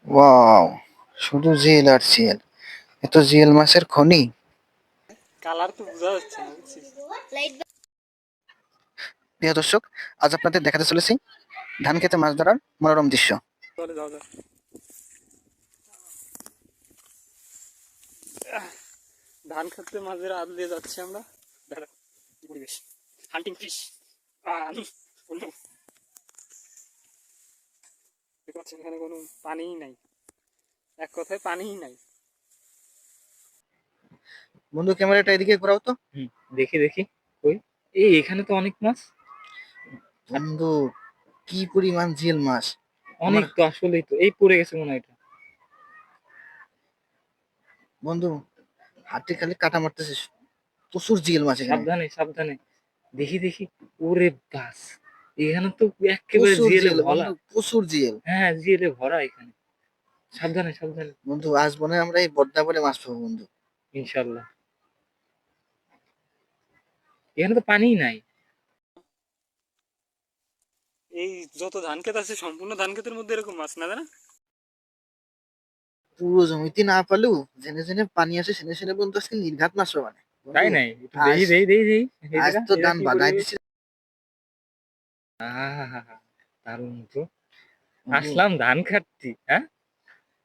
Wow! শুধু GL আর GL. এ তো GL মাছের খনি। কালার তো বোঝা যাচ্ছে না বুঝছিস। প্রিয় দর্শক, আজ আপনাদের দেখাতে চলেছি ধান খেতে মাছ ধরার মনোরম দৃশ্য। চলে যাও যাও। ধান খেতে মাঝের আল দিয়ে যাচ্ছি আমরা। দেখো কি পরিবেশ, হান্টিং ফিশ। দেখতে পাচ্ছেন এখানে কোনো পানিই নাই, এক কথায় পানিই নাই। বন্ধু ক্যামেরাটা এদিকে ঘোরাও তো। হুম, দেখি দেখি কই, এই এখানে তো অনেক মাছ। আর বন্ধু কি পরিমাণ জিএল মাছ! আমার অনেক তো, আসলেই তো এই পড়ে গেছে মনে হয় এটা। বন্ধু হাতে খালি কাটা মারতেছে, প্রচুর জিএল মাছ এখানে। সাবধানে সাবধানে, দেখি দেখি। ওরে বাস, এখানে তো একেবারে প্রচুর জিয়েলে জিএল ভরা। বন্ধু, প্রচুর জিএল। হ্যাঁ, জিয়েলে ভরা এখানে। সাবধানে সাবধানে। বন্ধু আজ মনে হয় আমরা এই বড্ডা মাছ পাবো বন্ধু। ইনশাল্লাহ। এখানে তো পানিই নাই। এই যত ধান ক্ষেত আছে সম্পূর্ণ ধান ক্ষেতের মধ্যে এরকম মাছ না, জানা। পুরো জমিতে না পালেও জেনে জেনে পানি আসে সেনে সেনে বন্ধু আজকে নির্ঘাত মাছ মানে বন্ধু। তাই নাই, একটু আজ দেখি দেখি দেখি দেখি। এই আজ জায়গা, তো এটা দান কি বাঁধাই পরিবেশ। দিছে আহা, দারুণ তো। বন্ধু। আসলাম ধান কাটতি, হ্যাঁ,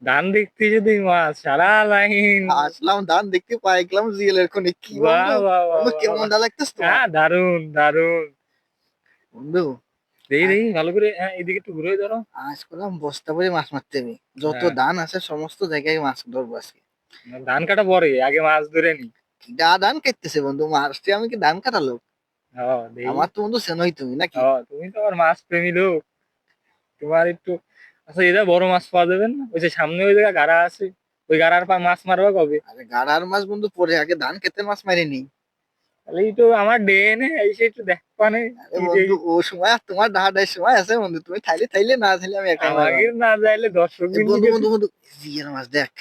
ধান দেখতে যদি মাছ সারা লাইন। আসলাম ধান দেখতে পাই গেলাম জিএল এর খনি কি বন্ধু। বাহ বাহ বাহ বন্ধু বাহ কেমন বাহ। ডা লাগতেছে তোমার হ্যাঁ, দারুণ দারুণ। বন্ধু? দেখি আ- দেখি ভালো করে, হ্যাঁ এদিকে একটু ঘুরে ধরো। আজ করলাম বস্তা ভরে মাছ মারতে হবে। যত হ্যাঁ, ধান আছে সমস্ত জায়গায় মাছ ধরবো আজকে। ধান কাটা পরে আগে মাছ ধরে নি। ডা ধান কাটতেছে বন্ধু, মারছে আমি কি ধান কাটালো? হ্যাঁ দেখি। আমার তো বন্ধু চেনই তুমি নাকি? হ্যাঁ, তুমি তো আবার মাছ প্রেমী লোক, তোমার একটু। আচ্ছা, এটা বড় মাছ পাওয়া যাবে না? ওই যে সামনে ওই জায়গায় গাড়া আছে, ওই গাড়ার পা মাছ মারবা কবে? আরে গাড়ার মাছ বন্ধু পরে, আগে ধান খেতে মাছ মারিনি। তাহলে এই তো আমার ডেনে এসে একটু দেখ পানে। আরে কি বন্ধু দেখি। ও সময় আর তোমার ডাহাডাই সময় আছে বন্ধু, তুমি থাইলে থাইলে না থাইলে আমি একাই আমাকে মারবাম। না যাইলে দর্শক এ বিন্দু বন্ধু কে। বন্ধু বন্ধু জিএল মাছ দেখ,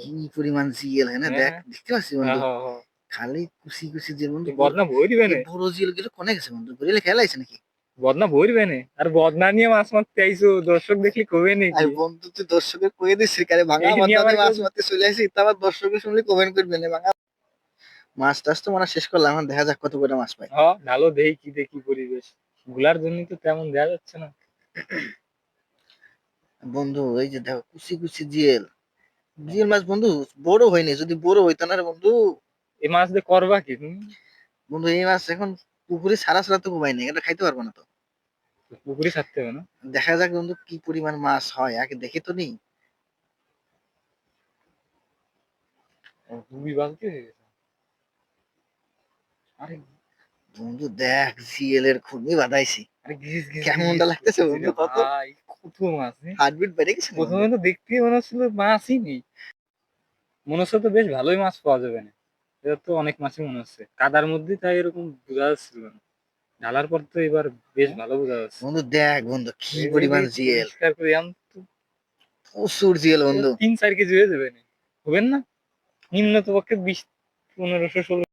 কি পরিমাণ জিএল হ্যাঁ হ্যাঁ দেখ, হ্যাঁ দেখতে পাচ্ছি হ্যাঁ বন্ধু। হ্যাঁ হ্যাঁ। খালি কুচি কুচি জিএল বন্ধু এই বদনা ভই দিবে এই না, বড় জিএল গুলো কোনে গেছে বন্ধু, বলে খেলাইছে নাকি? বদনা ভই দিবে না। আর বদনা নিয়ে মাছ মারতে আইসো, দর্শক দেখলি কবে আর নাকি। বন্ধু তুই দর্শকের কয়ে দিচ্ছি কারে ভাঙা এই নিয়ে বাদনাতে আবার কেউ। মাছ মারতে চলে আসি, তা আবার দর্শকের শুনলে কমেন্ট করবে না ভাঙা মাছ টাছ তো মানে শেষ করলাম, এখন দেখা যাক কত করে মাছ পাই। হ্যাঁ, ভালো দেখি কি দেখি পরিবেশ। গুলার জন্য তো তেমন দেখা যাচ্ছে না। বন্ধু এই যে দেখো কুচি কুচি জিএল, জিএল মাছ বন্ধু বড় হয়নি, যদি বড় হইতো না রে বন্ধু। এই মাছ দিয়ে করবা কি তুমি? বন্ধু এই মাছ এখন পুকুরে সারা সারা তো ঘুমাই নেই, এটা খাইতে পারবো না তো। পুকুরে ছাড়তে হবে না। দেখা যাক বন্ধু কি পরিমাণ মাছ হয়, আগে দেখে তো নি। ডুবি বালতি হয়ে গেছে। আরে বন্ধু দেখ জিএল এর খুবই বাঁধাইছি, আরে গিজ গিজ গিজ কেমনটা গিজ লাগতেছে করতেছে বন্ধু রে কত, ভাই, কত মাছ রে। হার্টবিট বেড়ে গেছে না বন্ধু? প্রথমে তো দেখতেই মনে হচ্ছিল মাছই নেই। মনে হচ্ছে তো বেশ ভালোই মাছ পাওয়া যাবে না। এটা তো অনেক মাছই মনে হচ্ছে কাদার মধ্যে, তাই এরকম বোঝা যাচ্ছিল না। ঢালার পর তো এবার বেশ ভালো বোঝা যাচ্ছে। বন্ধু দেখ বন্ধু কি এই দেখি পরিমাণ দেখি একটু জিএল, পরিষ্কার করে আম তো। প্রচুর জিএল বন্ধু। 3-4 কেজি হয়ে যাবে না? হবেন না? নিম্ন তো পক্ষে 20, 1500, 16।